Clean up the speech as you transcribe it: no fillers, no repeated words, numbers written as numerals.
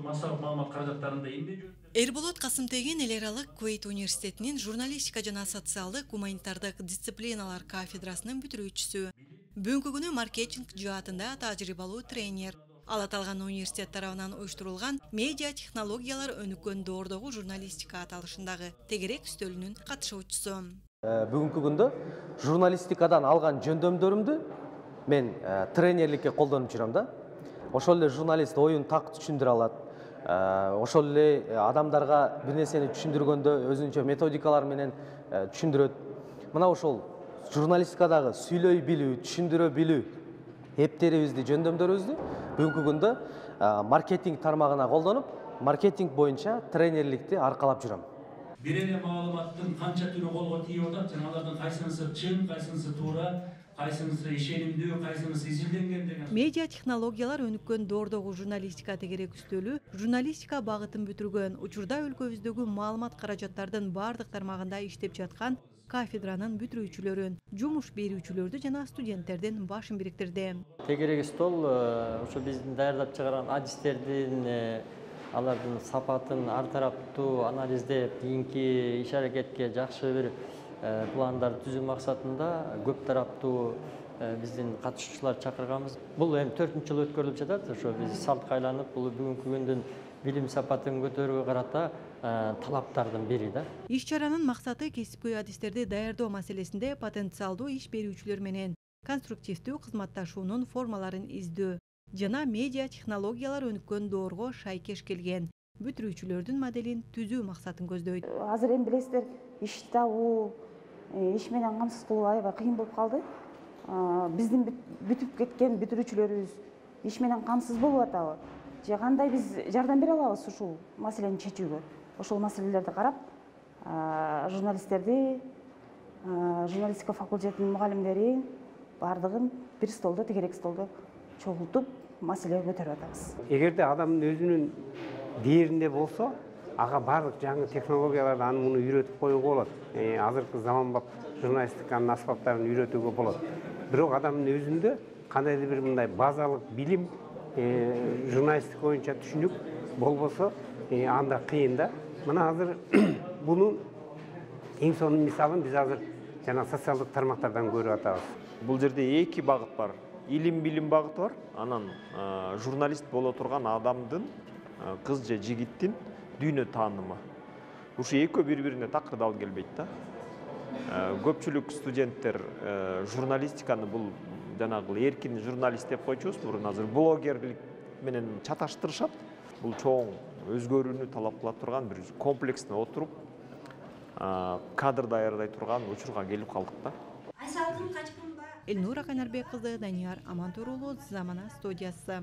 массалык маалымат каражаттарында эмне жөнүндө? Эрболот Касымтеген эл аралык Куэйт университетинин журналистика жана социалдык гуманитардык дисциплиналар кафедрасынын бүтүрүүчүсү. Бүгүнкү күнү маркетинг жаатында тажрыйбалуу тренер. Ал аталган университет тарабынан уюштурулган медиа технологиялар өнүккөн доордогу журналистика аталышындагы тегерек үстөлүнүн катышуучусу. Бүгүнкү күндө журналистикадан алган жөндөмдөрүмдү мен тренерликке колдонуп жүрөм да. Ошол эле журналист оюн так түшүндүрө алат. Ошол эле адамдарга бир нерсени түшүндүргөндө өзүнчө методикалар менен түшүндүрөт. Мына ошол журналистикадагы сүйлөй билүү, түшүндүрө билүү эптерибизди, жөндөмдөрүбүздү бүгүнкү күндө маркетинг тармагына колдонуп, маркетинг боюнча тренерликти аркалап жүрөм. Бир эле маалыматтын канча түрү колго тийип атат, жана алардын кайсынысы чын, кайсынысы туура, кайсынысы ишенимдүү, кайсынысы изилденген деген. Медиа технологиялар өнүккөн доордогу журналистика тегерек үстөлү журналистика багытын бүтүргөн, учурда өлкөбүздөгү маалымат каражаттардын бардык тармагында иштеп жаткан кафедранын бүтүрүүчүлөрүн, жумуш берүүчүлөрдү жана студенттердин башын бириктирди. Тегерек стол ошо биздин даярдап чыгарган адистердин алардын сапатын ар тараптуу анализдеп, кийинки иш аракетке жакшы бир пландар түзүү максатында көп тараптуу биздин катышуучулар чакырганбыз. Бул эми 4-нчү жыл өткөрүлүп жатат. Ошо биз салтка айланып, бул бүгүнкү күндүн билим сапатын көтөрүүгө карата талаптардын бири да. Иш чаранын максаты кесипкөй адистерди даярдоо маселесинде потенциалдуу иш берүүчүлөр менен конструктивдүү кызматташуунун формаларын издөө жана медиа технологиялар өнүккөн доорго шайкеш келген бүтүрүүчүлөрдүн моделин түзүү максатын көздөйт. Азыр эми билесиздер, иш табуу, иш менен камсыз кылуу аябай кыйын болуп калды. Биздин бүтүп кеткен бүтүрүүчүлөрүбүз иш менен камсыз болуп атабы? Же кандай биз жардам бере алабыз ушул маселени чечүүгө? Ошол маселелерди карап, журналисттерди, журналистика факультетинин мугалимдери бардыгын бир столдо, тегерек столдо чогултуп маселе көтөрүп атабыз. Эгерде адамдын өзүнүн дээринде болсо, ага бардык жаңы технологияларды аны муну үйрөтүп коюуга болот. Азыркы заманбап журналистиканын аспаптарын үйрөтүүгө болот. Бирок адамдын өзүндө кандайдыр бир мындай базалык билим, журналистика боюнча түшүнүк болбосо, анда кыйын да. Мына азыр бунун эң сонун мисалын биз азыр жана социалдык тармактардан көрүп атабыз. Бул жерде эки багыт бар. Илим билим багыты бар. Анан журналист боло турган адамдын, кыз же жигиттин дүйнө таанымы. Ушу экөө бири-бирине такырдал келбейт да. Көпчүлүк студенттер журналистиканы бул жанагы эркин журналист деп койчубуз, мурун азыр блогерлик менен чаташтырышат. Бул чоң өзгөрүүнү талап кыла турган бир комплексине отуруп, кадр даярдай турган учурга келип калдык да. Элнура Канарбек кызы, Данияр Амантурулу, Замана студиясы.